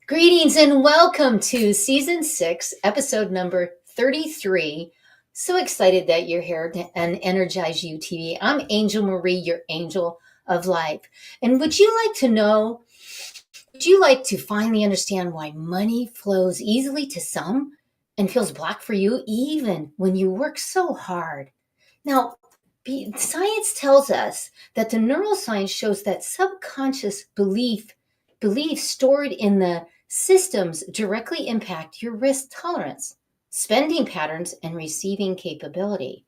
Greetings and welcome to season 6, episode number 33. So excited that you're here and Energize You TV. I'm Angel Marie, your angel of life. And would you like to finally understand why money flows easily to some and feels blocked for you, even when you work so hard? Now, science tells us that the neuroscience shows that subconscious beliefs stored in the systems directly impact your risk tolerance, spending patterns, and receiving capability.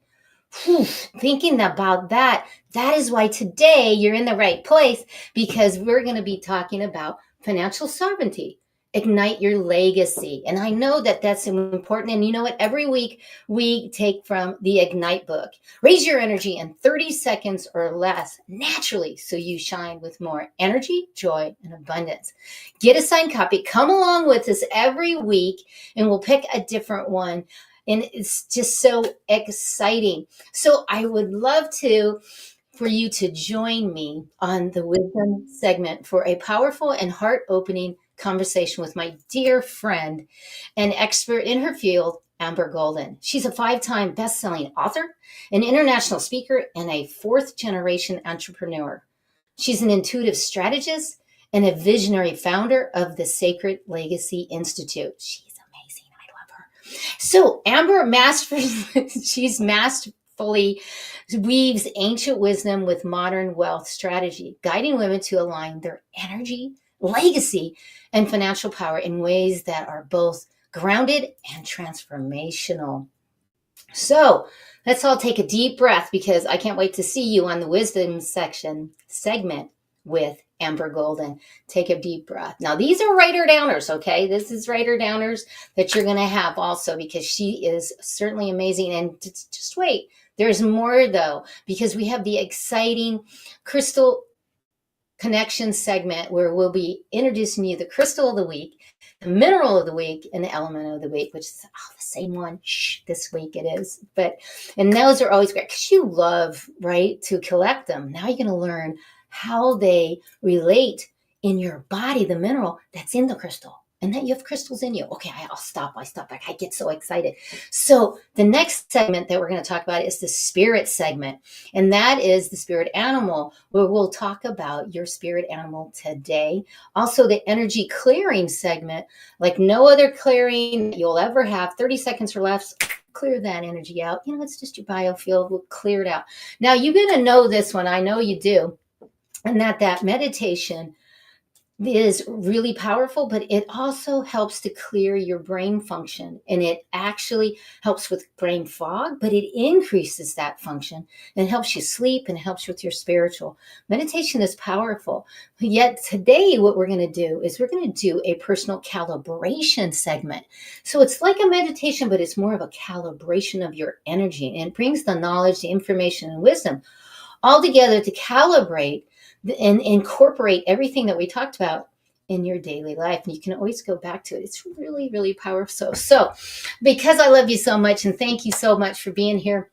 Whew, thinking about that is why today you're in the right place, because we're going to be talking about financial sovereignty, ignite your legacy. And I know that that's important. And you know what? Every week we take from the Ignite book. Raise your energy in 30 seconds or less naturally so you shine with more energy, joy, and abundance. Get a signed copy. Come along with us every week and we'll pick a different one. And it's just so exciting. So I would love for you to join me on the wisdom segment for a powerful and heart-opening conversation with my dear friend and expert in her field, Amber Golden. She's a 5-time best-selling author, an international speaker, and a 4th-generation entrepreneur. She's an intuitive strategist and a visionary founder of the Sacred Legacy Institute. She's amazing. I love her. So Amber she's masterfully weaves ancient wisdom with modern wealth strategy, guiding women to align their energy, legacy, and financial power in ways that are both grounded and transformational. So let's all take a deep breath, because I can't wait to see you on the wisdom segment with Amber Golden. Take a deep breath. Now, these are writer downers, okay? This is writer downers that you're going to have also, because she is certainly amazing. And just wait. There's more, though, because we have the exciting crystal connection segment where we'll be introducing you the crystal of the week, the mineral of the week, and the element of the week, which is the same one. This week it is. And those are always great because you love, right, to collect them. Now you're going to learn how they relate in your body, the mineral that's in the crystal. And that you have crystals in you. Okay, I'll stop. I get so excited. So the next segment that we're going to talk about is the spirit segment. And that is the spirit animal, where we'll talk about your spirit animal today. Also, the energy clearing segment, like no other clearing you'll ever have, 30 seconds or less. Clear that energy out. It's just your biofield. We'll clear it out. Now, you're going to know this one. I know you do. And that meditation is really powerful, but it also helps to clear your brain function. And it actually helps with brain fog, but it increases that function and helps you sleep and helps with your spiritual. Meditation is powerful. Yet today, what we're going to do is we're going to do a personal calibration segment. So it's like a meditation, but it's more of a calibration of your energy. And it brings the knowledge, the information, and wisdom all together to calibrate and incorporate everything that we talked about in your daily life. And you can always go back to it. It's really, really powerful. So because I love you so much, and thank you so much for being here.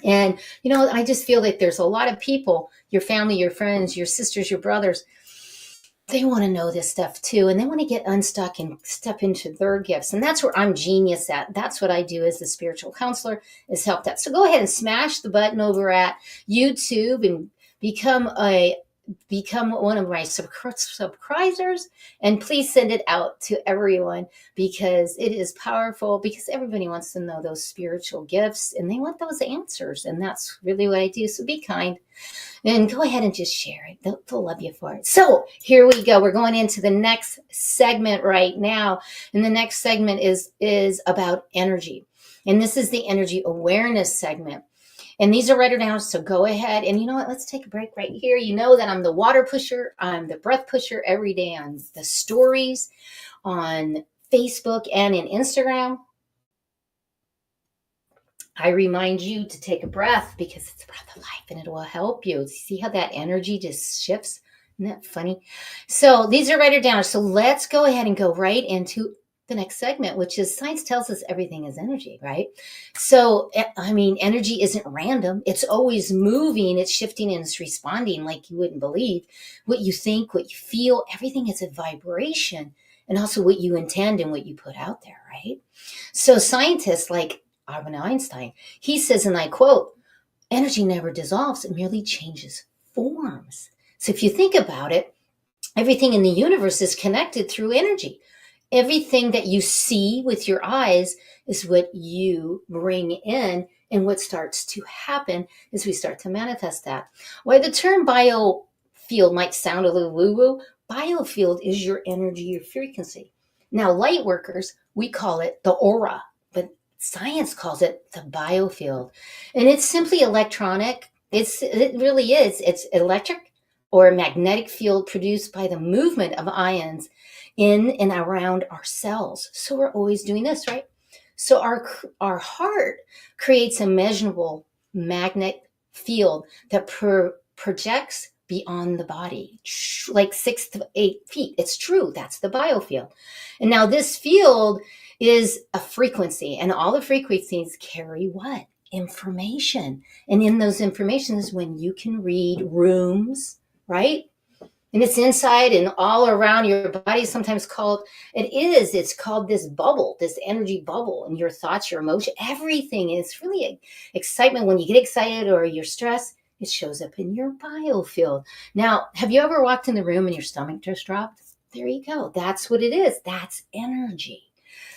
And, I just feel that there's a lot of people, your family, your friends, your sisters, your brothers, they want to know this stuff too. And they want to get unstuck and step into their gifts. And that's where I'm genius at. That's what I do as a spiritual counselor, is help that. So go ahead and smash the button over at YouTube and become one of my subscribers, and please send it out to everyone, because it is powerful, because everybody wants to know those spiritual gifts and they want those answers. And that's really what I do. So be kind and go ahead and just share it. They'll love you for it. So here we go. We're going into the next segment right now. And the next segment is about energy. And this is the energy awareness segment. And these are writer down, so go ahead. And you know what? Let's take a break right here. You know that I'm the water pusher. I'm the breath pusher every day on the stories, on Facebook, and in Instagram. I remind you to take a breath, because it's the breath of life and it will help you. See how that energy just shifts? Isn't that funny? So these are writer down. So let's go ahead and go right into the next segment, which is science tells us everything is energy, right? So, energy isn't random. It's always moving, it's shifting, and it's responding like you wouldn't believe. What you think, what you feel, everything is a vibration. and also what you intend and what you put out there, right? So scientists like Albert Einstein, he says, and I quote, energy never dissolves, it merely changes forms. So if you think about it, everything in the universe is connected through energy. Everything that you see with your eyes is what you bring in, and what starts to happen is we start to manifest that. Why the term biofield might sound a little woo-woo, biofield is your energy, your frequency. Now, light workers, we call it the aura, but science calls it the biofield. And it's simply electronic. It really is. It's electric or a magnetic field produced by the movement of ions in and around our cells. So we're always doing this, right? So our heart creates a measurable magnet field that projects beyond the body, like 6 to 8 feet. It's true. That's the biofield. And now this field is a frequency, and all the frequencies carry what? Information. And in those informations, when you can read rooms, right? And it's inside and all around your body, sometimes called, it's called this bubble, this energy bubble, and your thoughts, your emotion, everything. And it's really excitement. When you get excited or you're stressed, it shows up in your biofield. Now, have you ever walked in the room and your stomach just dropped? There you go. That's what it is. That's energy.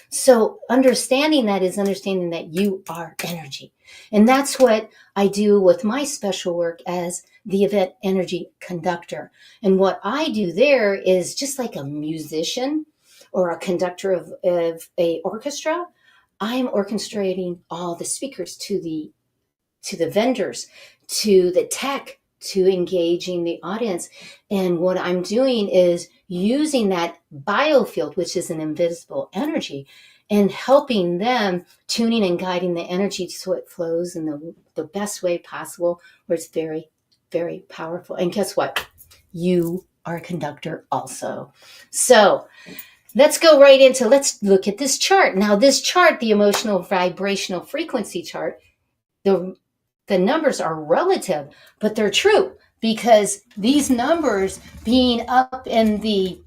So understanding that is understanding that you are energy. And that's what I do with my special work as the event energy conductor. And what I do there is just like a musician or a conductor of a orchestra. I'm orchestrating all the speakers to the vendors, to the tech, to engaging the audience. And what I'm doing is using that biofield, which is an invisible energy, and helping them, tuning and guiding the energy so it flows in the best way possible, where it's very, very powerful. And guess what? You are a conductor also. So let's look at this chart. Now, this chart, the emotional vibrational frequency chart, the numbers are relative, but they're true, because these numbers being up in the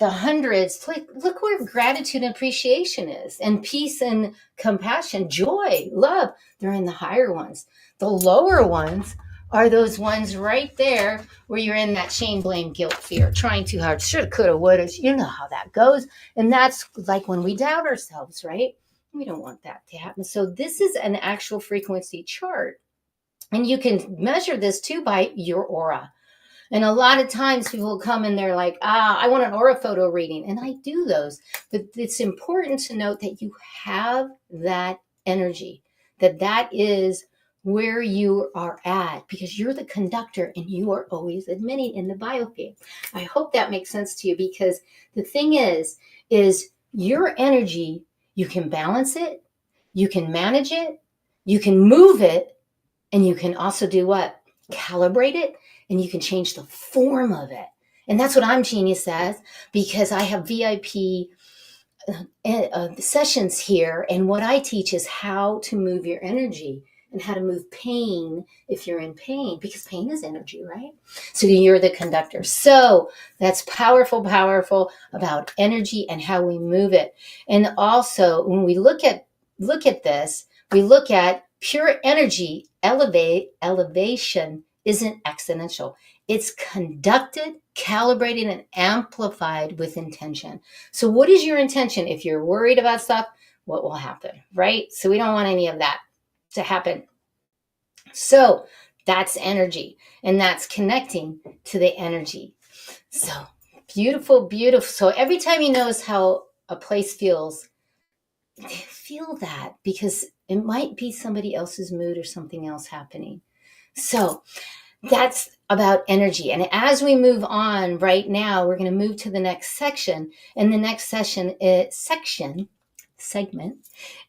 hundreds, look where gratitude and appreciation is, and peace and compassion, joy, love, they're in the higher ones. The lower ones are those ones right there where you're in that shame, blame, guilt, fear, trying too hard, shoulda, coulda, woulda. You know how that goes. And that's like when we doubt ourselves, right? We don't want that to happen. So this is an actual frequency chart. And you can measure this too by your aura. And a lot of times people will come and they're like, I want an aura photo reading. And I do those. But it's important to note that you have that energy, that is where you are at, because you're the conductor and you are always admitting in the biofield. I hope that makes sense to you, because the thing is your energy, you can balance it, you can manage it, you can move it, and you can also do what? Calibrate it, and you can change the form of it. And that's what I'm genius at, because I have VIP sessions here. And what I teach is how to move your energy and how to move pain if you're in pain, because pain is energy, right? So you're the conductor. So that's powerful, powerful about energy and how we move it. And also when we look at this, we look at pure energy. Elevation isn't accidental. It's conducted, calibrated, and amplified with intention. So what is your intention? If you're worried about stuff, what will happen, right? So we don't want any of that to happen. So that's energy, and that's connecting to the energy. So beautiful, beautiful. So every time you notice how a place feels, feel that, because it might be somebody else's mood or something else happening. So that's about energy. And as we move on right now, we're going to move to the next section. And the next segment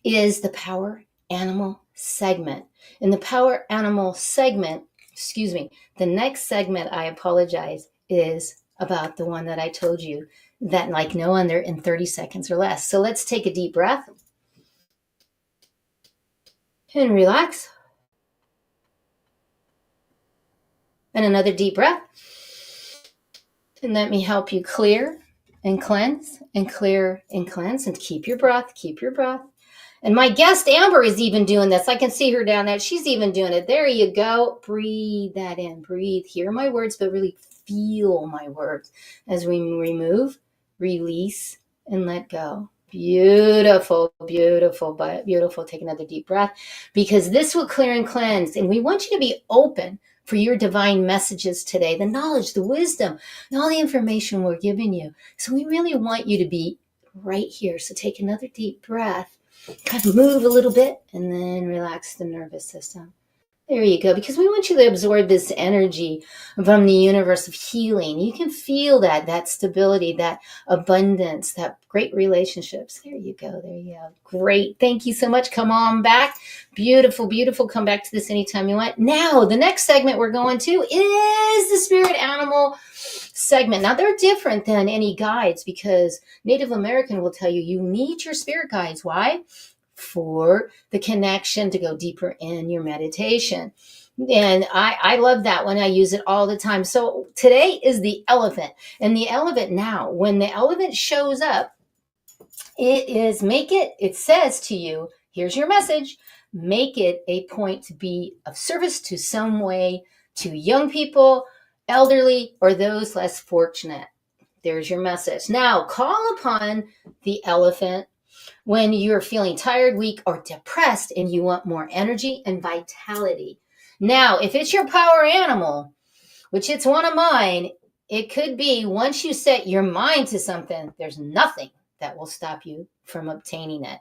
is the power animal segment. In the power animal segment, the next segment, I apologize, is about the one that I told you, that like no other, in 30 seconds or less. So let's take a deep breath and relax. And another deep breath. And let me help you clear and cleanse and clear and cleanse, and keep your breath, keep your breath. And my guest Amber is even doing this. I can see her down there. She's even doing it. There you go. Breathe that in. Breathe. Hear my words, but really feel my words as we remove, release, and let go. Beautiful, beautiful, but beautiful. Take another deep breath, because this will clear and cleanse. And we want you to be open for your divine messages today, the knowledge, the wisdom, and all the information we're giving you. So we really want you to be right here. So take another deep breath. Kind of move a little bit and then relax the nervous system. There you go, because we want you to absorb this energy from the universe of healing. You can feel that stability, that abundance, that great relationships. There you go. There you go. Great. Thank you so much. Come on back. Beautiful, beautiful. Come back to this anytime you want. Now, the next segment we're going to is the spirit animal segment. Now, they're different than any guides, because Native American will tell you you need your spirit guides. Why? For the connection to go deeper in your meditation. And I love that one. I use it all the time. So today is the elephant. And the elephant now, when the elephant shows up, it says to you, here's your message, make it a point to be of service to some way to young people, elderly, or those less fortunate. There's your message. Now, call upon the elephant when you're feeling tired, weak, or depressed, and you want more energy and vitality. Now, if it's your power animal, which it's one of mine, it could be once you set your mind to something, there's nothing that will stop you from obtaining it.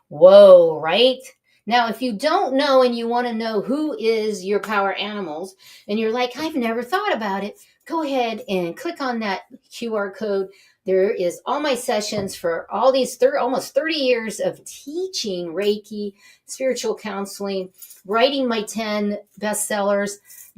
Whoa, right? Now, if you don't know and you want to know who is your power animals, and you're like, I've never thought about it, go ahead and click on that QR code. There is all my sessions for all these almost 30 years of teaching Reiki, spiritual counseling, writing my 10 bestsellers.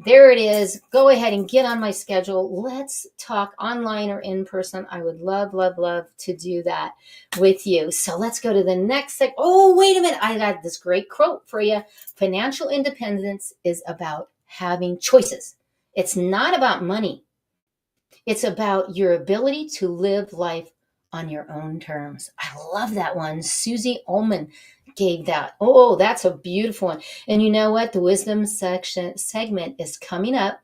There it is. Go ahead and get on my schedule. Let's talk online or in person. I would love, love, love to do that with you. So let's go to the next segment. Oh, wait a minute. I got this great quote for you. Financial independence is about having choices. It's not about money. It's about your ability to live life on your own terms. I love that one. Susie Ullman gave that. Oh, that's a beautiful one. And you know what? The wisdom segment is coming up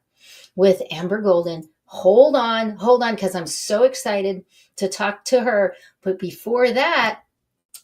with Amber Golden. Hold on, because I'm so excited to talk to her. But before that,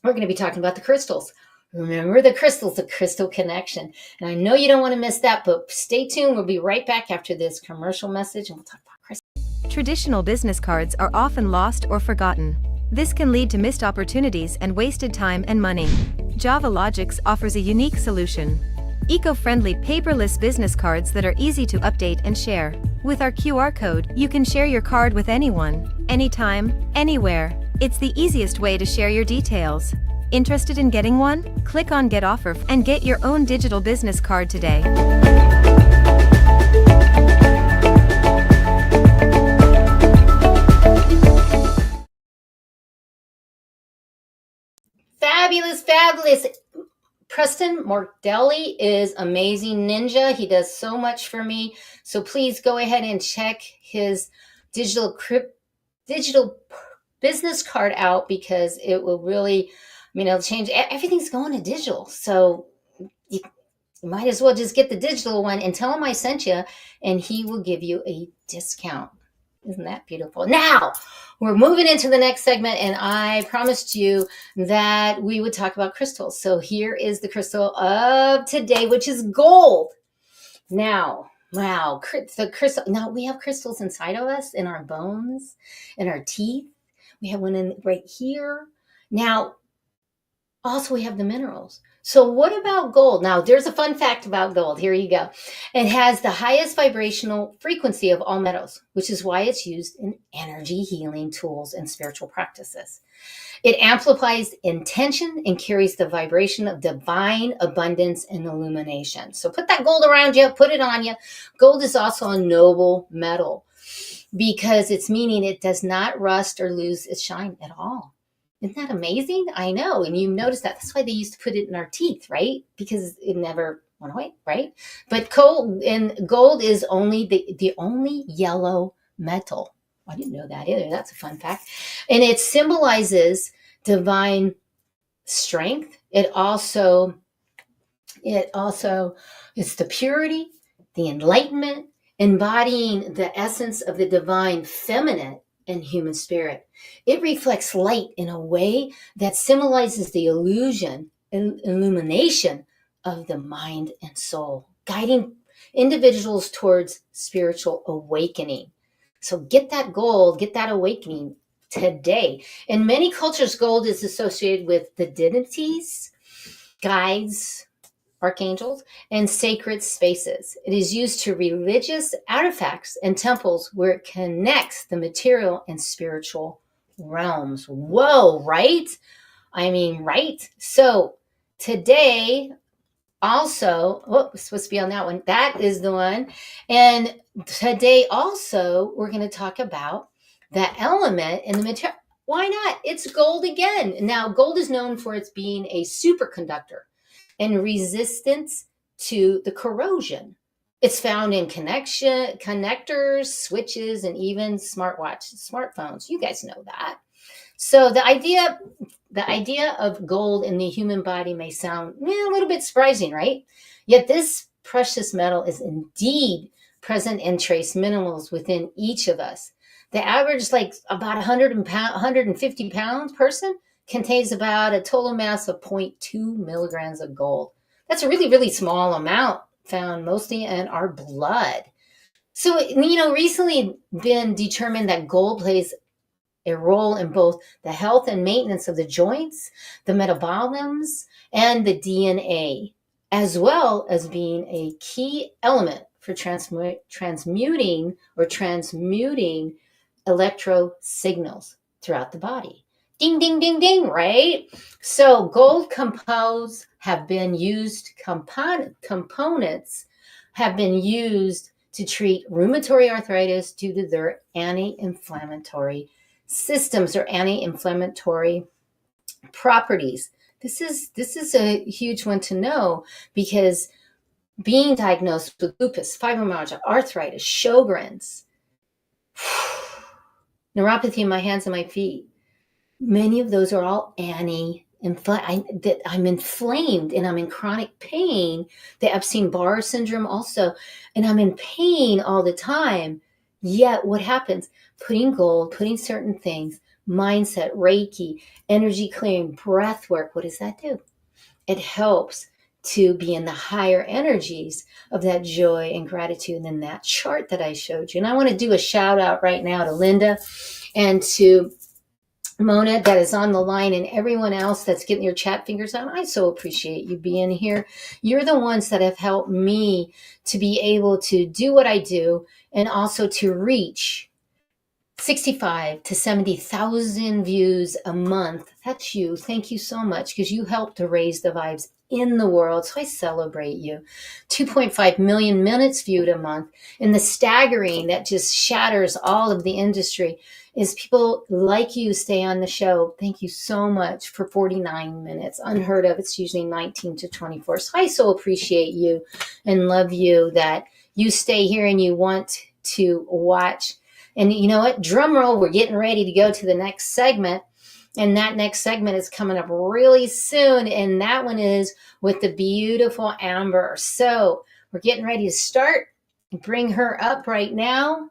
we're going to be talking about the crystals. Remember the crystals, the crystal connection. And I know you don't want to miss that, but stay tuned. We'll be right back after this commercial message, and we'll talk about crystals. Traditional business cards are often lost or forgotten. This can lead to missed opportunities and wasted time and money. Java Logics offers a unique solution. Eco-friendly paperless business cards that are easy to update and share. With our QR code, you can share your card with anyone, anytime, anywhere. It's the easiest way to share your details. Interested in getting one? Click on Get Offer and get your own digital business card today. Fabulous, fabulous. Preston Mordelli is amazing ninja. He does so much for me. So please go ahead and check his digital business card out, because it will really, it'll change. Everything's going to digital. So you might as well just get the digital one and tell him I sent you, and he will give you a discount. Isn't that beautiful? Now, we're moving into the next segment, and I promised you that we would talk about crystals. So here is the crystal of today, which is gold. Now, wow, the crystal. Now, we have crystals inside of us, in our bones, in our teeth. We have one right here. Now, also we have the minerals. So what about gold? Now, there's a fun fact about gold. Here you go. It has the highest vibrational frequency of all metals, which is why it's used in energy healing tools and spiritual practices. It amplifies intention and carries the vibration of divine abundance and illumination. So put that gold around you, put it on you. Gold is also a noble metal, because it's meaning it does not rust or lose its shine at all. Isn't that amazing? I know. And you notice that. That's why they used to put it in our teeth, right? Because it never went away, right? But gold is only the only yellow metal. I didn't know that either. That's a fun fact. And it symbolizes divine strength. It also is the purity, the enlightenment, embodying the essence of the divine feminine and human spirit. It reflects light in a way that symbolizes the illumination of the mind and soul, guiding individuals towards spiritual awakening. So get that gold, get that awakening today. In many cultures, gold is associated with the divinities, guides, archangels, and sacred spaces. It is used to religious artifacts and temples where it connects the material and spiritual realms. Whoa, right? I mean, right? So today, also, it's supposed to be on that one. That is the one. And today, also, we're going to talk about that element in the material. Why not? It's gold again. Now, gold is known for its being a superconductor and resistance to the corrosion. It's found in connectors, switches, and even smartphones. You guys know that. So the idea of gold in the human body may sound a little bit surprising, right? Yet this precious metal is indeed present in trace minerals within each of us. The average, like about 150 pounds person contains about a total mass of 0.2 milligrams of gold. That's a really, really small amount found mostly in our blood. So, recently been determined that gold plays a role in both the health and maintenance of the joints, the metabolisms, and the DNA, as well as being a key element for transmuting electro signals throughout the body. Ding, ding, ding, ding, right? So gold components have been used to treat rheumatoid arthritis due to their anti-inflammatory systems or anti-inflammatory properties. This is a huge one to know, because being diagnosed with lupus, fibromyalgia, arthritis, Sjogren's, neuropathy in my hands and my feet, many of those are all I'm inflamed and I'm in chronic pain. The Epstein-Barr syndrome also, and I'm in pain all the time. Yet what happens? Putting gold, putting certain things, mindset, Reiki, energy clearing, breath work, what does that do? It helps to be in the higher energies of that joy and gratitude in that chart that I showed you. And I want to do a shout out right now to Linda and to Mona that is on the line, and everyone else that's getting your chat fingers on. I so appreciate you being here. You're the ones that have helped me to be able to do what I do, and also to reach 65 to 70,000 views a month. That's you. Thank you so much, because you help to raise the vibes in the world. So I celebrate you. 2.5 million minutes viewed a month. And the staggering that just shatters all of the industry is people like you stay on the show. Thank you so much for 49 minutes. Unheard of. It's usually 19 to 24. So I so appreciate you and love you that you stay here and you want to watch. And you know what? Drum roll, we're getting ready to go to the next segment. And that next segment is coming up really soon. And that one is with the beautiful Amber. So we're getting ready to start. Bring her up right now.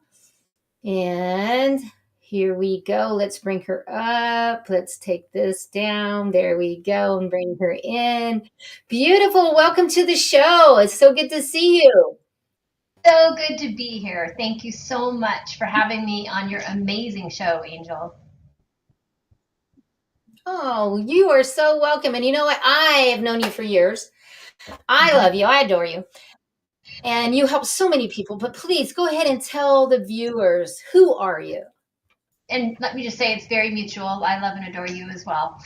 And here we go. Let's bring her up. Let's take this down. There we go. And bring her in. Beautiful. Welcome to the show. It's so good to see you. So good to be here. Thank you so much for having me on your amazing show, Angel. Oh, you are so welcome. And you know what? I have known you for years. I love you. I adore you. And you help so many people. But please go ahead and tell the viewers, who are you? And let me just say, it's very mutual. I love and adore you as well.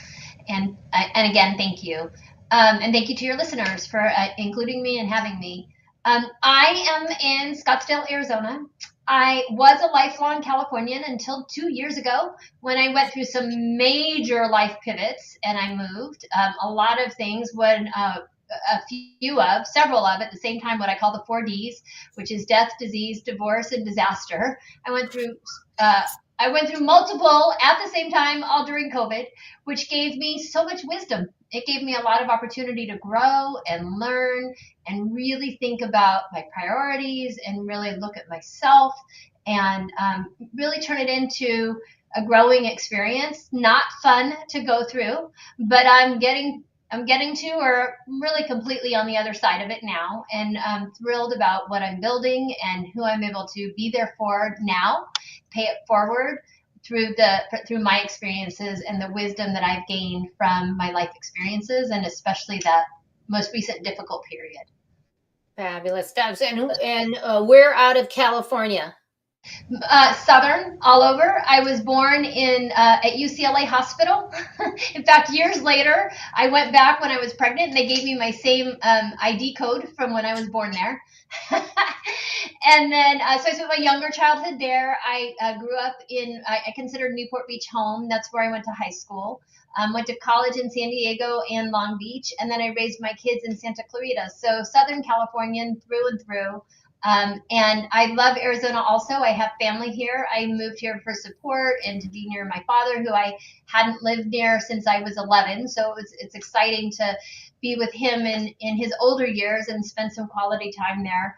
And again, thank you. And thank you to your listeners for including me and having me. I am in Scottsdale, Arizona. I was a lifelong Californian until 2 years ago, when I went through some major life pivots and I moved. A lot of things, several of at the same time, what I call the 4 Ds, which is death, disease, divorce, and disaster. I went through I went through multiple at the same time, all during COVID, which gave me so much wisdom. It gave me a lot of opportunity to grow and learn and really think about my priorities and really look at myself and really turn it into a growing experience. Not fun to go through, but I'm getting to, or really completely on the other side of it now, and I'm thrilled about what I'm building and who I'm able to be there for now, pay it forward through my experiences and the wisdom that I've gained from my life experiences, and especially that most recent difficult period. Fabulous stuff. And we're out of California. Southern, all over. I was born in at UCLA Hospital. In fact, years later, I went back when I was pregnant, and they gave me my same ID code from when I was born there. And then, so I spent my younger childhood there. I grew up I considered Newport Beach home. That's where I went to high school. Went to college in San Diego and Long Beach, and then I raised my kids in Santa Clarita. So Southern Californian through and through. And I love Arizona also. I have family here. I moved here for support and to be near my father, who I hadn't lived near since I was 11. So it's exciting to be with him in his older years and spend some quality time there.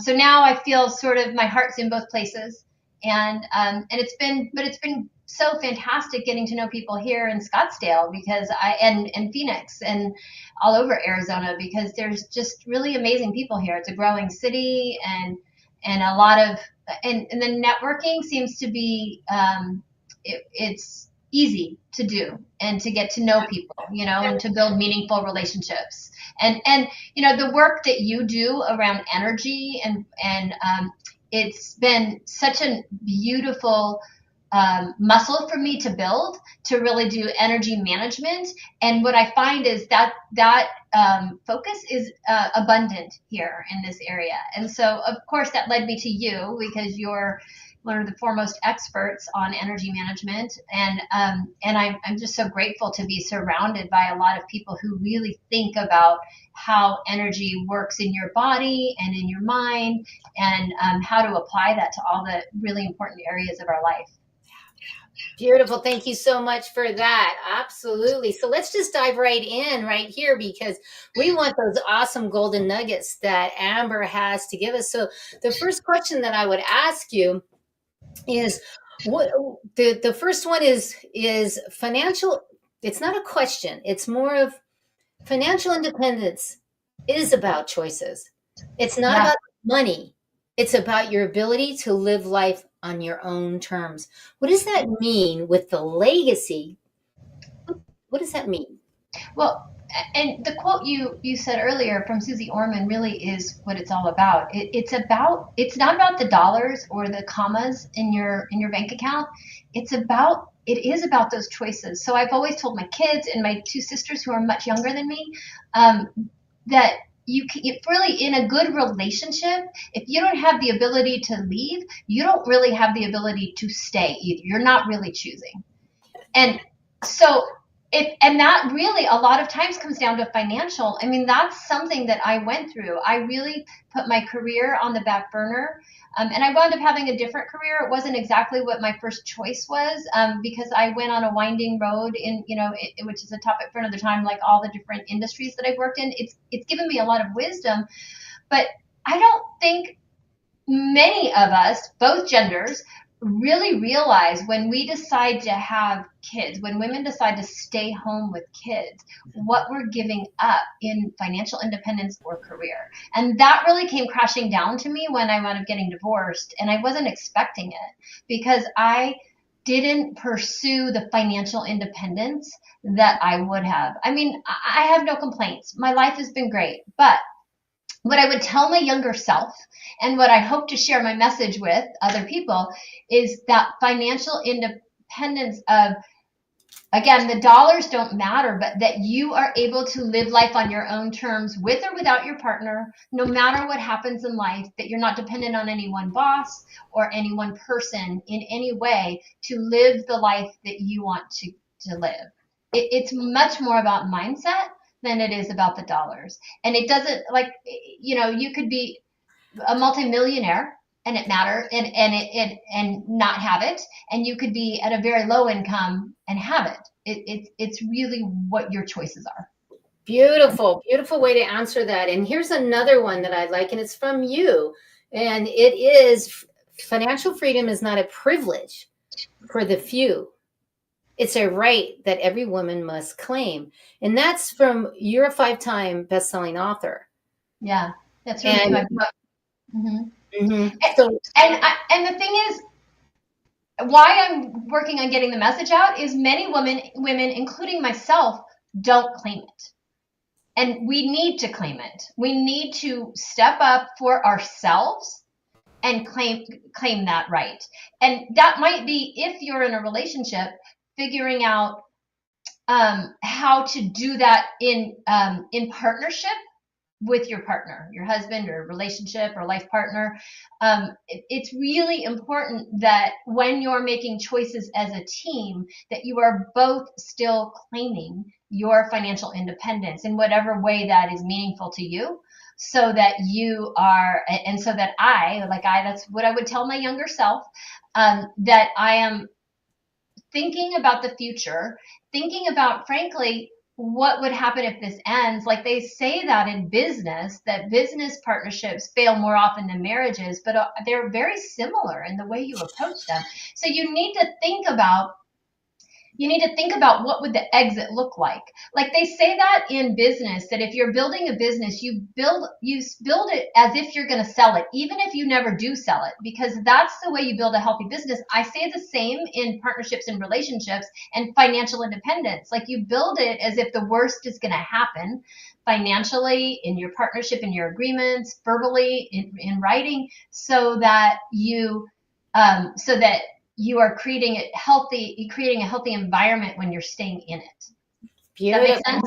So now I feel sort of my heart's in both places. And it's been so fantastic getting to know people here in Scottsdale and Phoenix and all over Arizona, because there's just really amazing people here. It's a growing city, and a lot of and the networking seems to be it's easy to do and to get to know people, and to build meaningful relationships. And the work that you do around energy and it's been such a beautiful muscle for me to build, to really do energy management. And what I find is that focus is abundant here in this area. And so, of course, that led me to you, because you're one of the foremost experts on energy management. And I'm just so grateful to be surrounded by a lot of people who really think about how energy works in your body and in your mind, and how to apply that to all the really important areas of our life. Beautiful. Thank you so much for that. Absolutely. So let's just dive right in right here, because we want those awesome golden nuggets that Amber has to give us. So the first question that I would ask you is, what the first one is financial. It's not a question. It's more of financial independence is about choices. It's not Yeah. about money. It's about your ability to live life on your own terms. What does that mean with the legacy? What does that mean? Well, and the quote you said earlier from Susie Orman really is what it's all about. It's not about the dollars or the commas in your bank account. It is about those choices. So I've always told my kids and my two sisters, who are much younger than me, that if really in a good relationship, if you don't have the ability to leave, you don't really have the ability to stay either. You're not really choosing. And so and that really a lot of times comes down to financial. I mean, that's something that I went through. I really put my career on the back burner. And I wound up having a different career. It wasn't exactly what my first choice was, because I went on a winding road which is a topic for another time, like all the different industries that I've worked in. It's given me a lot of wisdom, but I don't think many of us, both genders, really realize when we decide to have kids, when women decide to stay home with kids, what we're giving up in financial independence or career. And that really came crashing down to me when I wound up getting divorced. And I wasn't expecting it, because I didn't pursue the financial independence that I would have. I mean, I have no complaints. My life has been great, but what I would tell my younger self, and what I hope to share my message with other people, is that financial independence of, again, the dollars don't matter, but that you are able to live life on your own terms, with or without your partner, no matter what happens in life, that you're not dependent on any one boss or any one person in any way to live the life that you want to live. It's much more about mindset than it is about the dollars. And it doesn't, like, you could be a multimillionaire and it matter and not have it, and you could be at a very low income and have it. It's really what your choices are. Beautiful, beautiful way to answer that. And here's another one that I like, and it's from you. And it is, financial freedom is not a privilege for the few. It's a right that every woman must claim. And that's from, you're a 5-time best-selling author. Yeah, that's really And good. Mhm. so And the thing is, why I'm working on getting the message out is many women, including myself, don't claim it. And we need to claim it. We need to step up for ourselves and claim that right. And that might be, if you're in a relationship, figuring out how to do that in partnership with your partner, your husband or relationship or life partner. It's really important that when you're making choices as a team, that you are both still claiming your financial independence in whatever way that is meaningful to you, so that you are, and so that that's what I would tell my younger self, that I am thinking about the future, thinking about, frankly, what would happen if this ends. Like they say that in business, that business partnerships fail more often than marriages, but they're very similar in the way you approach them. So you need to think about what would the exit look like. Like they say that in business, that if you're building a business, you build it as if you're going to sell it, even if you never do sell it, because that's the way you build a healthy business. I say the same in partnerships and relationships and financial independence. Like you build it as if the worst is going to happen financially, in your partnership, in your agreements, verbally, in writing, so that you are creating a healthy environment when you're staying in it. Does that make sense?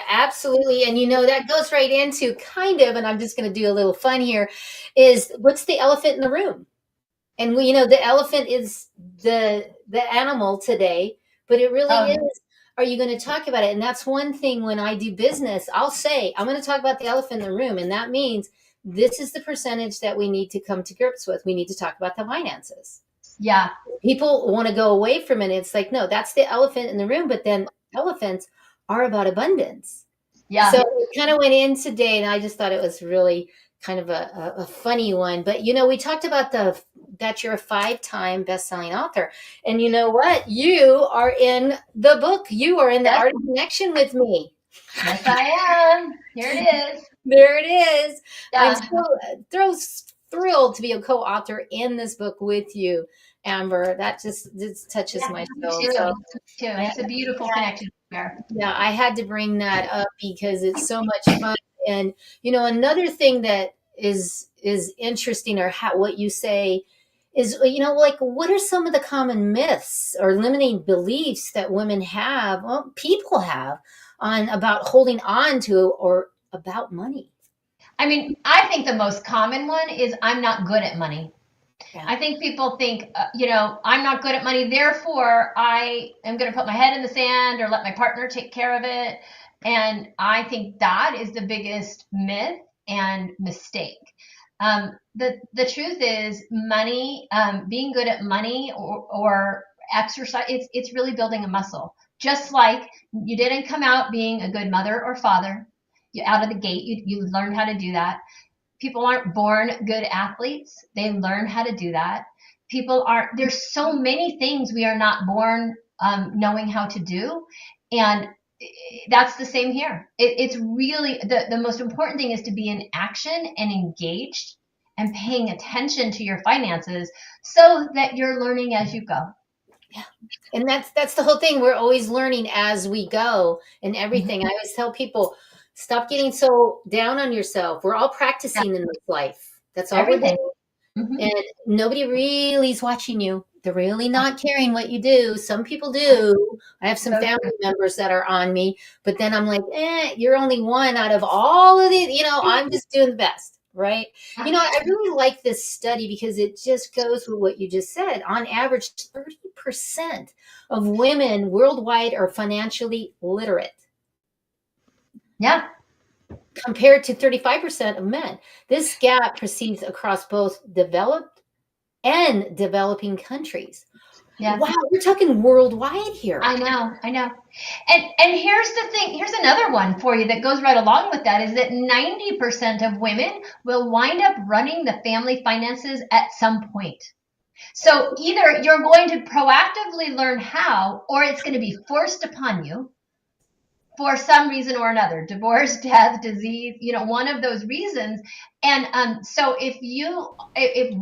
Absolutely. And that goes right into kind of, and I'm just going to do a little fun here, is what's the elephant in the room? And the elephant is the animal today, but it really is, are you going to talk about it? And that's one thing when I do business, I'll say, I'm going to talk about the elephant in the room. And that means this is the percentage that we need to come to grips with. We need to talk about the finances. Yeah. People want to go away from it. It's like, no, that's the elephant in the room. But then elephants are about abundance. Yeah. So we kind of went in today, and I just thought it was really kind of a funny one. But, we talked about that you're a 5-time best-selling author. And you know what? You are in the book. You are in the Art of Connection with me. Yes, I am. Here it is. There it is. Yeah. I'm so thrilled to be a co-author in this book with you, Amber. That just touches my soul. So, it's a beautiful connection there. Yeah, I had to bring that up because it's so much fun. And another thing that is interesting, or what you say is, like, what are some of the common myths or limiting beliefs that women have, people have, about holding on to or about money? I mean, I think the most common one is, I'm not good at money. Yeah. I think people think, I'm not good at money, therefore I am going to put my head in the sand or let my partner take care of it. And I think that is the biggest myth and mistake. The truth is, money, being good at money or exercise, it's really building a muscle. Just like you didn't come out being a good mother or father, you out of the gate, you learned how to do that. People aren't born good athletes. They learn how to do that. There's so many things we are not born knowing how to do. And that's the same here. It's really, the most important thing is to be in action and engaged and paying attention to your finances, so that you're learning as you go. Yeah. And that's the whole thing. We're always learning as we go, and everything. I always tell people, stop getting so down on yourself. We're all practicing in this life. That's all Everything. we're doing. And nobody really is watching you. They're really not caring what you do. Some people do. I have some family members that are on me, but then I'm like, you're only one out of all of these. I'm just doing the best. Right. I really like this study because it just goes with what you just said. On average, 30% of women worldwide are financially literate. Yeah. compared to 35% of men. This gap persists across both developed and developing countries. Yeah. Wow, we're talking worldwide here. I know, I know. And here's the thing, here's another one for you that goes right along with that is that 90% of women will wind up running the family finances at some point. So either you're going to proactively learn how, or it's going to be forced upon you for some reason or another, divorce, death, disease, one of those reasons. And so if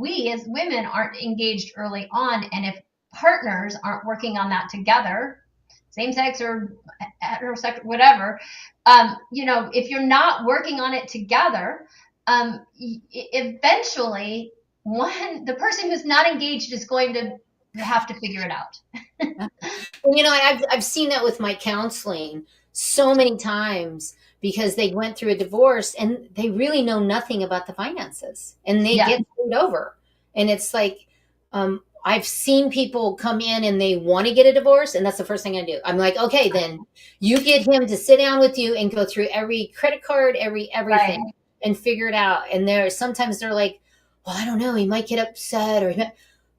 we as women aren't engaged early on, and if partners aren't working on that together, same sex or heterosexual, whatever, if you're not working on it together, eventually the person who's not engaged is going to have to figure it out. And, I've seen that with my counseling so many times because they went through a divorce and they really know nothing about the finances and they Yeah. get screwed over. And it's like, I've seen people come in and they want to get a divorce, and that's the first thing I do. I'm like, okay, then you get him to sit down with you and go through every credit card, everything, Right. and figure it out. And sometimes they're like, well, I don't know, he might get upset, or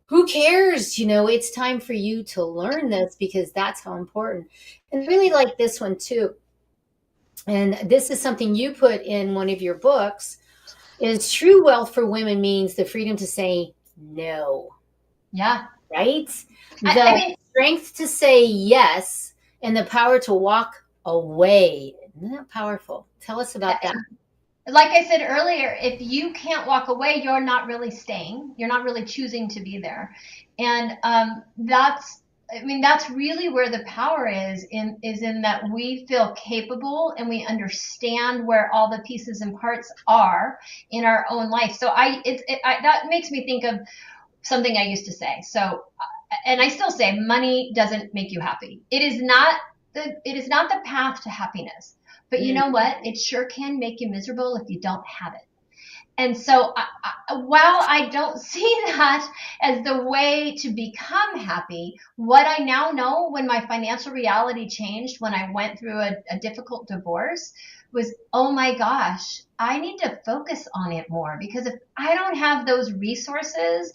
who cares? It's time for you to learn this because that's how important. And I really like this one too. And this is something you put in one of your books, is true wealth for women means the freedom to say no. Yeah. Right? I The mean, strength to say yes and the power to walk away. Isn't that powerful? Tell us about that. like I said earlier, if you can't walk away, you're not really staying. You're not really choosing to be there. And that's really where the power is in that we feel capable and we understand where all the pieces and parts are in our own life. So that makes me think of something I used to say. So, and I still say, money doesn't make you happy. It is not the path to happiness. But you know what? It sure can make you miserable if you don't have it. And so while I don't see that as the way to become happy, what I now know, when my financial reality changed, when I went through a difficult divorce, was, oh my gosh, I need to focus on it more, because if I don't have those resources,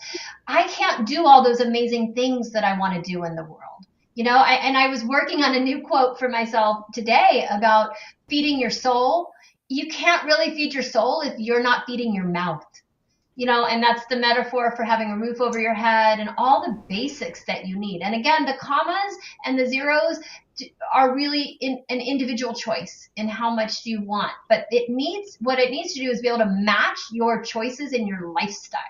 I can't do all those amazing things that I want to do in the world. I was working on a new quote for myself today about feeding your soul. You can't really feed your soul if you're not feeding your mouth. And that's the metaphor for having a roof over your head and all the basics that you need. And again, the commas and the zeros are really an individual choice in how much you want. But what it needs to do is be able to match your choices in your lifestyle.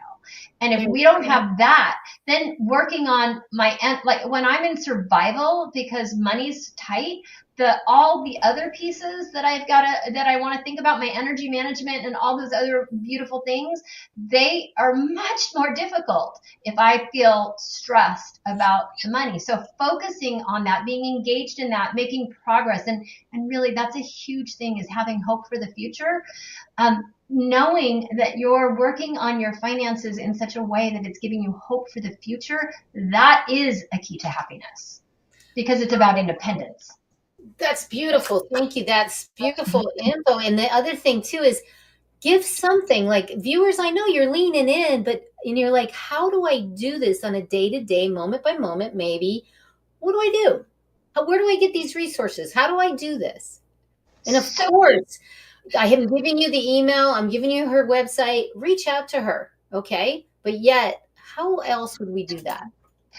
And if we don't have that, then working on like when I'm in survival because money's tight, all the other pieces that I want to think about, my energy management and all those other beautiful things, they are much more difficult if I feel stressed about the money. So focusing on that, being engaged in that, making progress, and really that's a huge thing, is having hope for the future. Knowing that you're working on your finances in such a way that it's giving you hope for the future, that is a key to happiness, because it's about independence. That's beautiful. Thank you. That's beautiful info. And the other thing too is give something. Like, viewers, I know you're leaning in, but you're like, how do I do this on a day-to-day, moment by moment, maybe? What do I do? Where do I get these resources? How do I do this? And of course, I am giving you the email. I'm giving you her website. Reach out to her. Okay. But yet, how else would we do that?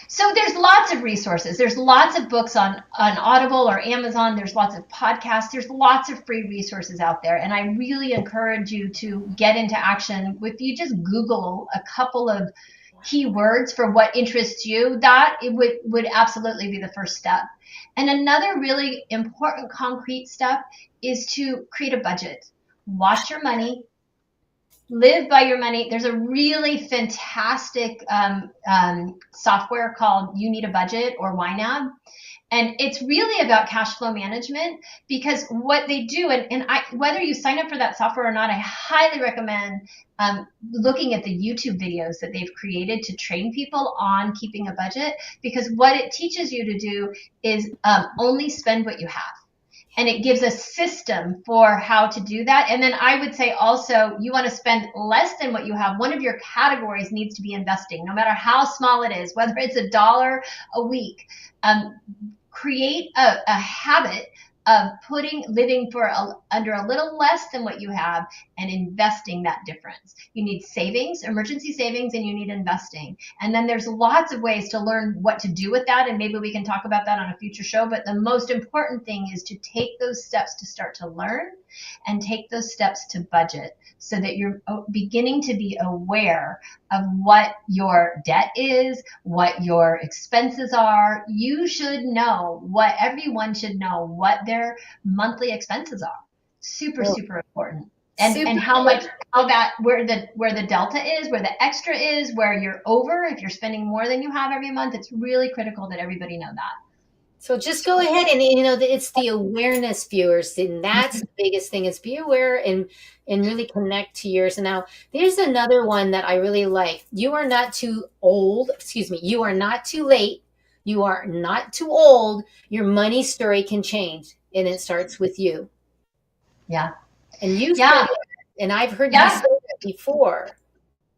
So there's lots of resources. There's lots of books on Audible or Amazon. There's lots of podcasts. There's lots of free resources out there. And I really encourage you to get into action. If you just Google a couple of keywords for what interests you, that it would absolutely be the first step. And another really important concrete step is to create a budget. Watch your money. Live by your money. There's a really fantastic software called You Need a Budget, or YNAB. And it's really about cash flow management, because what they do, whether you sign up for that software or not, I highly recommend looking at the YouTube videos that they've created to train people on keeping a budget, because what it teaches you to do is only spend what you have. and it gives a system for how to do that. And then I would say also, you want to spend less than what you have. One of your categories needs to be investing, no matter how small it is, whether it's $1 a week. Create a habit of living for under a little less than what you have and investing that difference. You need savings, emergency savings, and you need investing. And then there's lots of ways to learn what to do with that. And maybe we can talk about that on a future show. But the most important thing is to take those steps to start to learn and take those steps to budget so that you're beginning to be aware of what your debt is, what your expenses are. You should know what everyone should know what their monthly expenses are. Super, super important. And how much, where the delta is, where the extra is, where you're over, if you're spending more than you have every month, it's really critical that everybody know that. So just go ahead and, it's the awareness, viewers, and that's the biggest thing is be aware and really connect to yours. And now there's another one that I really like. You are not too old. Excuse me. You are not too late. You are not too old. Your money story can change, and it starts with you. Yeah. And you said it, and I've heard you say that before.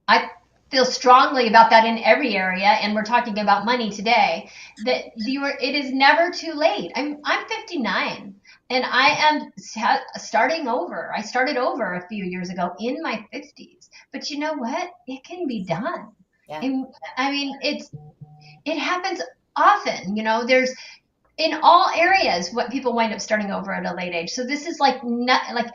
I feel strongly about that in every area, and we're talking about money today, that it is never too late. I'm 59 and I am starting over. I started over a few years ago in my 50s, but you know what? It can be done. Yeah. And, I mean, it happens often, there's in all areas what people wind up starting over at a late age. So this is like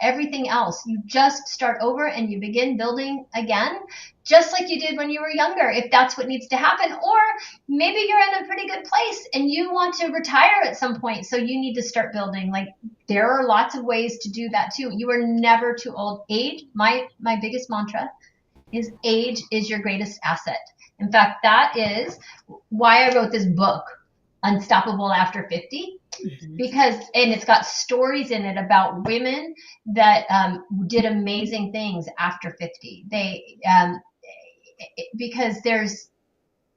everything else. You just start over and you begin building again, just like you did when you were younger, if that's what needs to happen. Or maybe you're in a pretty good place and you want to retire at some point, so you need to start building. Like, there are lots of ways to do that too. You are never too old. Age, my biggest mantra is age is your greatest asset. In fact, that is why I wrote this book, Unstoppable After 50, because, and it's got stories in it about women that did amazing things after 50. Because there's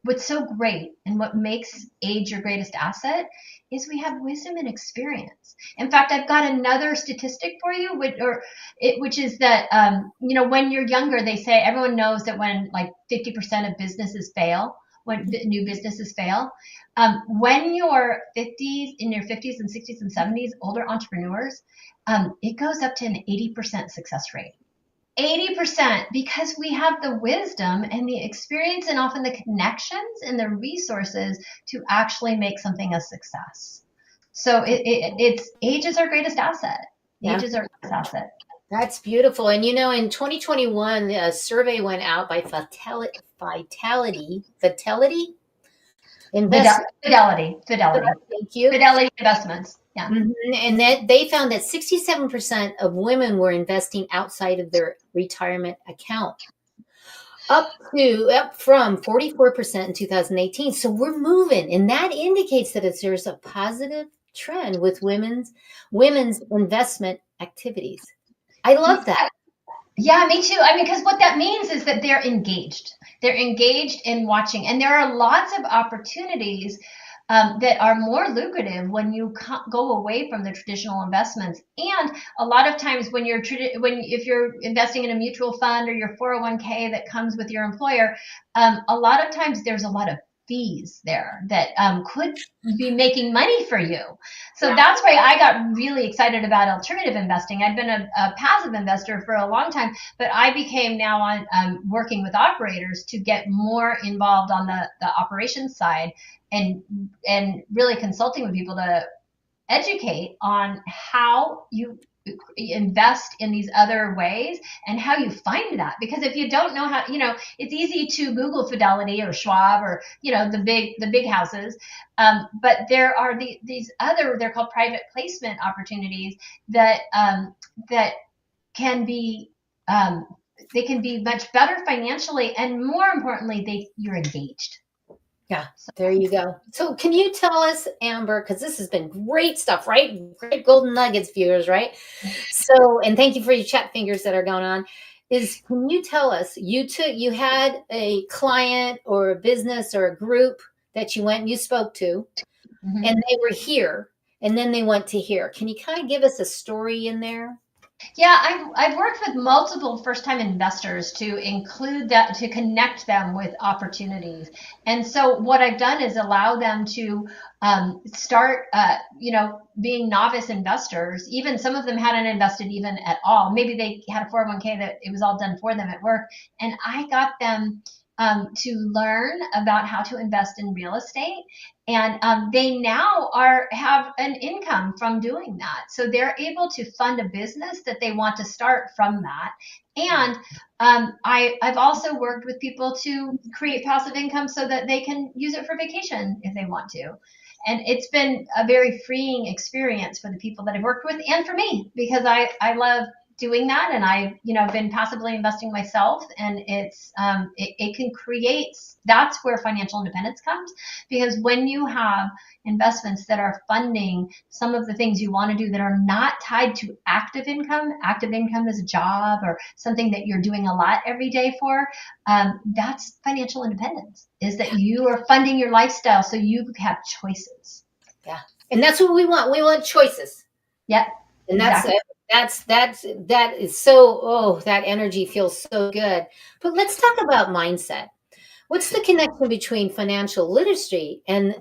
what's so great and what makes age your greatest asset is we have wisdom and experience. In fact, I've got another statistic for you, which is that, when you're younger, they say everyone knows that when like 50% of businesses fail, when new businesses fail, when you're in your 50s and 60s and 70s, older entrepreneurs, it goes up to an 80% success rate. 80%, because we have the wisdom and the experience and often the connections and the resources to actually make something a success. So it's age is our greatest asset. Age is our greatest asset. That's beautiful. And in 2021, a survey went out by Fidelity Investment. Fidelity. Thank you. Fidelity Investments. Yeah. And that they found that 67% of women were investing outside of their retirement account, up from 44% in 2018. So we're moving, and that indicates that there's a positive trend with women's investment activities. I love that. Yeah, me too. I mean, because what that means is that they're engaged. They're engaged in watching, and there are lots of opportunities that are more lucrative when you go away from the traditional investments. And a lot of times if you're investing in a mutual fund or your 401k that comes with your employer, a lot of times there's a lot of fees there that could be making money for you. So that's why I got really excited about alternative investing. I'd been a passive investor for a long time, but I became now on working with operators to get more involved on the operations side and really consulting with people to educate on how you invest in these other ways and how you find that. Because if you don't know how, it's easy to Google Fidelity or Schwab or, the big houses. But there are these other, they're called private placement opportunities that can be, they can be much better financially. And more importantly, you're engaged. Yeah, there you go. So can you tell us, Amber, because this has been great stuff, right? Great golden nuggets, viewers, right? So, and thank you for your chat fingers that are going on. Can you tell us, you had a client or a business or a group that you went and you spoke to, and they were here, and then they want to hear. Can you kind of give us a story in there? Yeah, I've worked with multiple first time investors to include that, to connect them with opportunities. And so what I've done is allow them to start, being novice investors. Even some of them hadn't invested even at all. Maybe they had a 401k that it was all done for them at work. And I got them to learn about how to invest in real estate. And they now have an income from doing that. So they're able to fund a business that they want to start from that. And I've also worked with people to create passive income so that they can use it for vacation if they want to. And it's been a very freeing experience for the people that I've worked with and for me, because I love doing that, and I've been passively investing myself, and it can create. That's where financial independence comes, because when you have investments that are funding some of the things you want to do that are not tied to active income is a job or something that you're doing a lot every day for, that's financial independence, is that you are funding your lifestyle so you have choices. Yeah, and that's what we want. We want choices. Yep. And exactly. that is so, oh, that energy feels so good. But let's talk about mindset. What's the connection between financial literacy and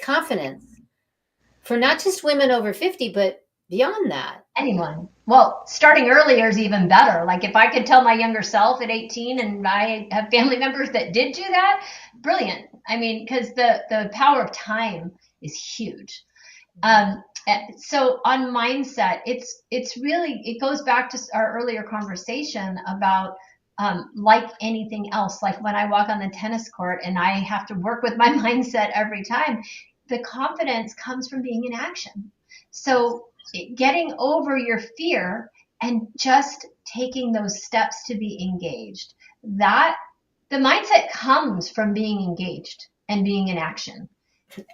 confidence for not just women over 50, but beyond that? Anyone. Well, starting earlier is even better. Like if I could tell my younger self at 18, and I have family members that did do that, brilliant. I mean, because the power of time is huge. So on mindset, it's really, it goes back to our earlier conversation about like anything else. Like when I walk on the tennis court and I have to work with my mindset every time, the confidence comes from being in action. So getting over your fear and just taking those steps to be engaged, that the mindset comes from being engaged and being in action.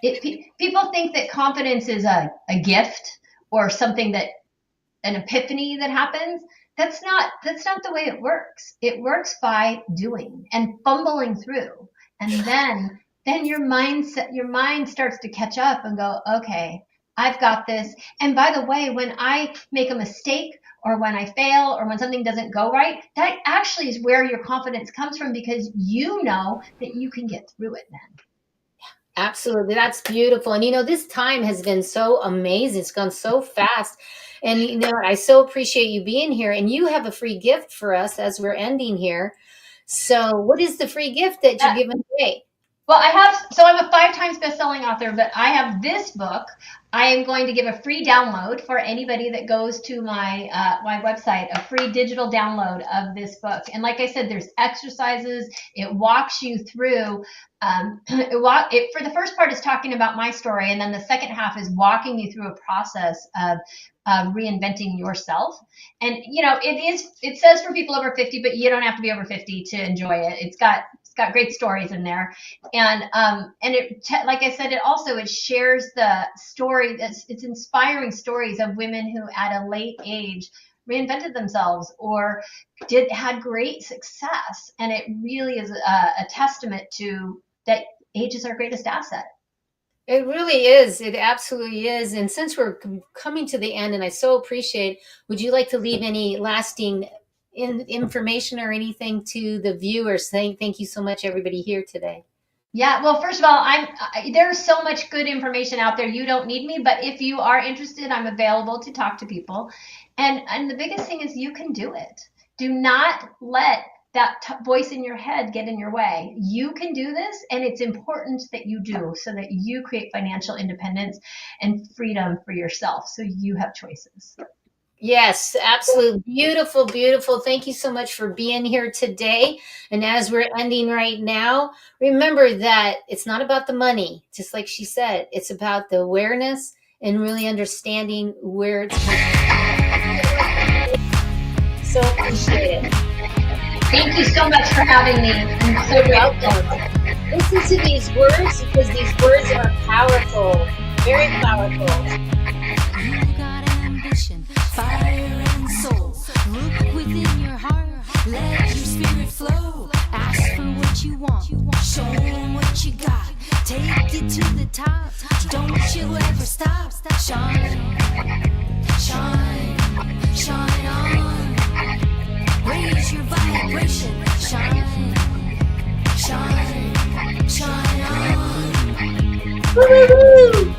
People think that confidence is a gift or something, that an epiphany that happens. That's not the way it works. It works by doing and fumbling through. And then your mind starts to catch up and go, okay, I've got this. And by the way, when I make a mistake or when I fail or when something doesn't go right, that actually is where your confidence comes from, because you know that you can get through it then. Absolutely. That's beautiful. And this time has been so amazing. It's gone so fast. And I so appreciate you being here. And you have a free gift for us as we're ending here. So what is the free gift that you're giving away? Well, I'm a 5 times best-selling author, but I have this book. I am going to give a free download for anybody that goes to my website, a free digital download of this book. And like I said, there's exercises. It walks you through. For the first part is talking about my story, and then the second half is walking you through a process of reinventing yourself. And it says for people over 50, but you don't have to be over 50 to enjoy it. It's got great stories in there, and like I said, it shares the story. It's inspiring stories of women who at a late age reinvented themselves or had great success, and it really is a testament to that age is our greatest asset. It really is. It absolutely is. And since we're coming to the end, and I so appreciate, would you like to leave any lasting information or anything to the viewers? Thank you so much, everybody here today. Yeah, well, first of all, there's so much good information out there. You don't need me, but if you are interested, I'm available to talk to people. And the biggest thing is you can do it. Do not let that voice in your head get in your way. You can do this, and it's important that you do, so that you create financial independence and freedom for yourself, so you have choices. Yes, absolutely. Beautiful, beautiful. Thank you so much for being here today. And as we're ending right now, remember that it's not about the money, just like she said. It's about the awareness and really understanding where it's coming from. So appreciate it. Thank you so much for having me. I'm so welcome. Listen to these words, because these words are powerful, very powerful. Fire and soul, look within your heart, let your spirit flow, ask for what you want, show them what you got, take it to the top. Don't you ever stop. Shine, shine, shine on. Raise your vibration. Shine, shine, shine on. Woo-hoo-hoo!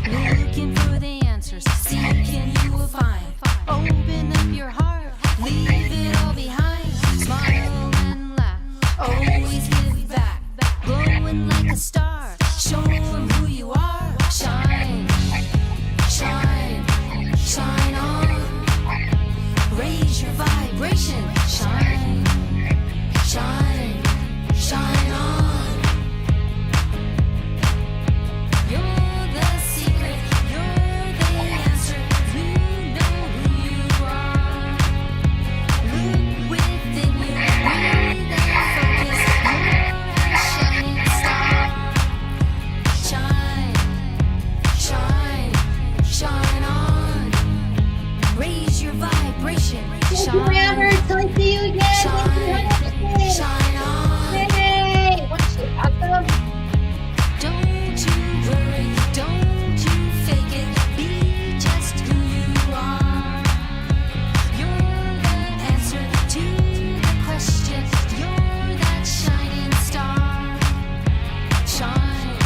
Looking for the answers, seeking you will find. Open up your heart, leave it all behind. Smile and laugh, always give back. Glowing like a star, show 'em who you are. Shine, shine, shine on. Raise your vibration. Shine, shine, shine on. You're the secret, you're the answer. You know who you are. Look within you, breathe and focus. You're a shining star. Shine, shine, shine on. Raise your vibration. Thank you, Amber. Till I see you again. Shine, Thank you. shine on. Yay! What's she awesome? Don't you worry, don't you fake it. Be just who you are. You're the answer to the question. You're that shining star. Shine,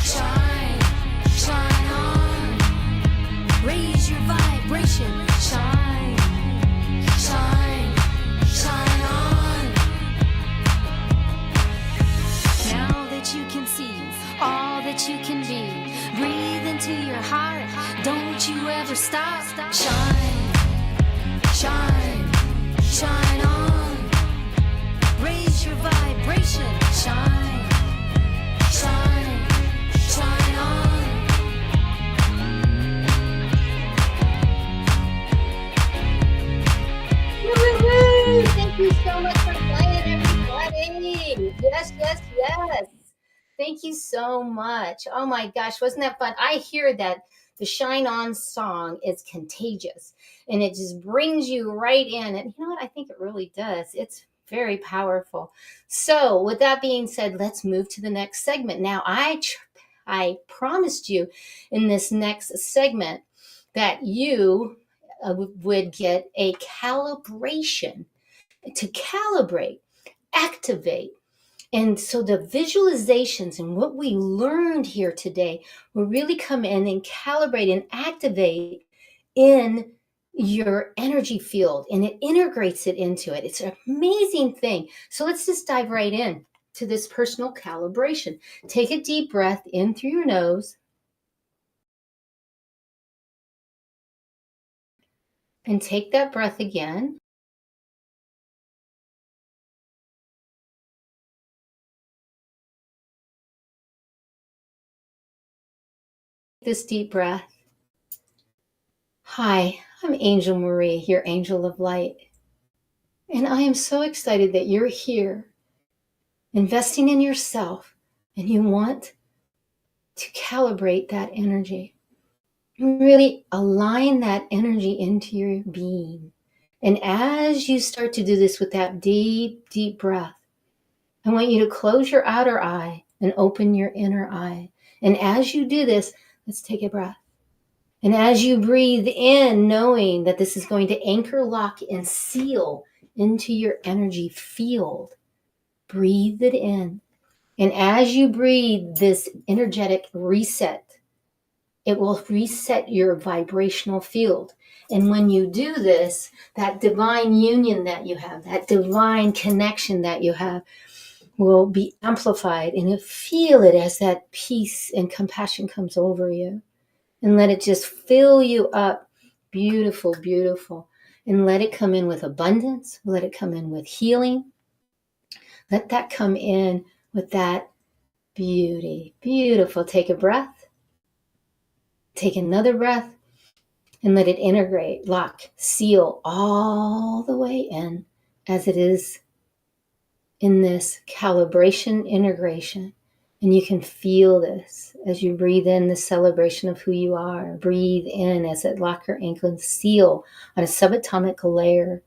shine, shine on. Raise your vibration. Shine, shine, shine on. Now that you can see all that you can be, breathe into your heart. Don't you ever stop. Shine, shine, shine on. Raise your vibration. Shine, shine, shine on. Woo-hoo-hoo! Thank you so much for playing, everybody. Yes, yes, yes. Thank you so much. Oh my gosh, wasn't that fun? I hear that the Shine On song is contagious and it just brings you right in. And you know what? I think it really does. It's very powerful. So, with that being said, let's move to the next segment. Now, I promised you in this next segment that you would get a calibration to calibrate, activate. And so the visualizations and what we learned here today will really come in and calibrate and activate in your energy field, and it integrates it into it. It's an amazing thing. So let's just dive right in to this personal calibration. Take a deep breath in through your nose and take that breath again. This deep breath. Hi, I'm Angel Marie, your angel of light. And I am so excited that you're here investing in yourself and you want to calibrate that energy. Really align that energy into your being. And as you start to do this with that deep, deep breath, I want you to close your outer eye and open your inner eye. And as you do this, let's take a breath. And as you breathe in, knowing that this is going to anchor, lock, and seal into your energy field, breathe it in. And as you breathe this energetic reset, it will reset your vibrational field. And when you do this, that divine union that you have, that divine connection that you have, will be amplified, and you feel it as that peace and compassion comes over you. And let it just fill you up. Beautiful, beautiful. And let it come in with abundance. Let it come in with healing. Let that come in with that beauty. Beautiful. Take a breath. Take another breath. And let it integrate, lock, seal all the way in as it is in this calibration integration. And you can feel this as you breathe in the celebration of who you are. Breathe in as it lock your ankle and seal on a subatomic layer.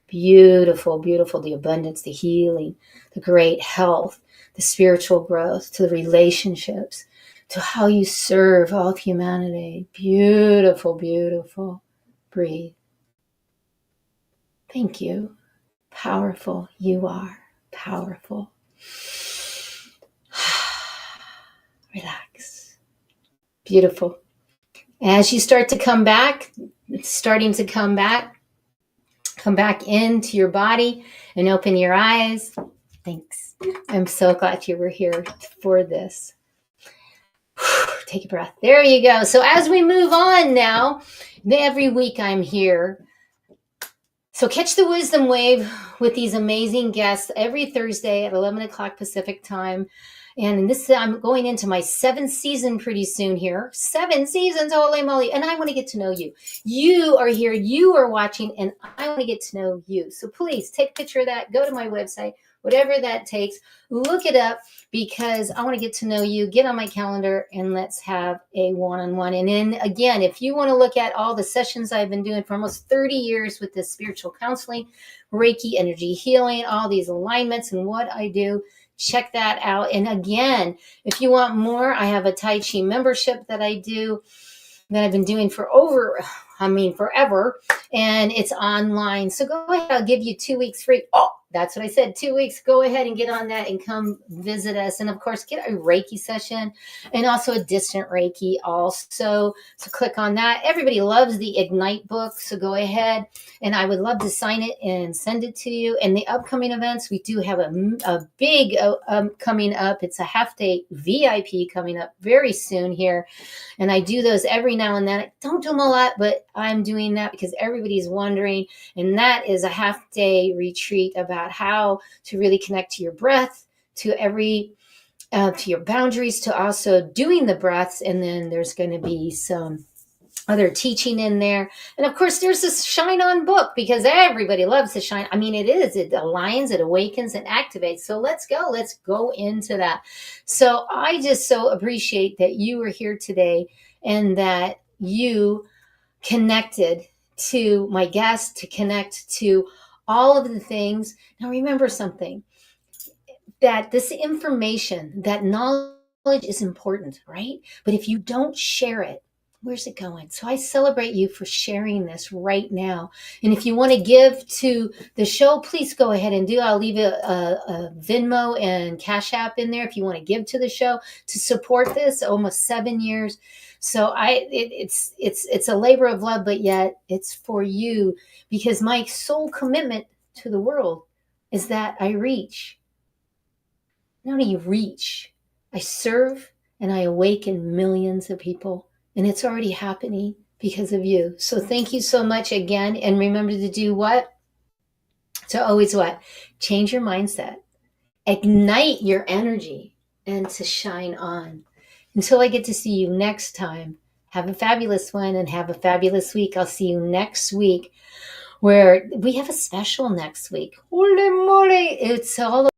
Beautiful, beautiful. The abundance, the healing, the great health, the spiritual growth, to the relationships, to how you serve all of humanity. Beautiful, beautiful. Breathe. Thank you. Powerful. You are powerful. Relax. Beautiful. As you start to come back, it's starting to come back into your body and open your eyes. Thanks. I'm so glad you were here for this. Take a breath. There you go. So as we move on now, every week I'm here. So catch the wisdom wave with these amazing guests every Thursday at 11 o'clock Pacific time. And this, I'm going into my 7th season pretty soon here. 7 seasons, holy moly. And I want to get to know you. You are here, you are watching, and I want to get to know you. So please take a picture of that, go to my website, whatever that takes, look it up, because I want to get to know you, get on my calendar, and let's have a one-on-one. And then again, if you want to look at all the sessions I've been doing for almost 30 years with this spiritual counseling, Reiki, energy healing, all these alignments and what I do, check that out. And again, if you want more, I have a Tai Chi membership that I do, that I've been doing for forever. And it's online. So go ahead, I'll give you 2 weeks free. Oh, that's what I said, 2 weeks. Go ahead and get on that and come visit us. And of course, get a Reiki session and also a distant Reiki also. So click on that. Everybody loves the Ignite book. So go ahead, and I would love to sign it and send it to you. And the upcoming events, we do have a big coming up. It's a half-day VIP coming up very soon here. And I do those every now and then. I don't do them a lot, but I'm doing that because everybody's wondering. And that is a half-day retreat about how to really connect to your breath, to your boundaries, to also doing the breaths. And then there's going to be some other teaching in there. And of course, there's this Shine On book, because everybody loves to shine. I mean, it aligns, it awakens, and activates. So let's go into that. So I just so appreciate that you were here today and that you connected to my guest, to connect to all of the things. Now remember something, that this information, that knowledge is important, right? But if you don't share it, where's it going? So I celebrate you for sharing this right now. And if you want to give to the show, please go ahead and do. I'll leave a Venmo and Cash App in there if you want to give to the show to support this. Almost 7 years. So it's a labor of love, but yet it's for you, because my sole commitment to the world is that I reach. Not only reach, I serve and I awaken millions of people. And it's already happening because of you. So thank you so much again. And remember to do what? To always what? Change your mindset, ignite your energy, and to shine on. Until I get to see you next time, have a fabulous one and have a fabulous week. I'll see you next week, where we have a special next week. Holy moly! It's all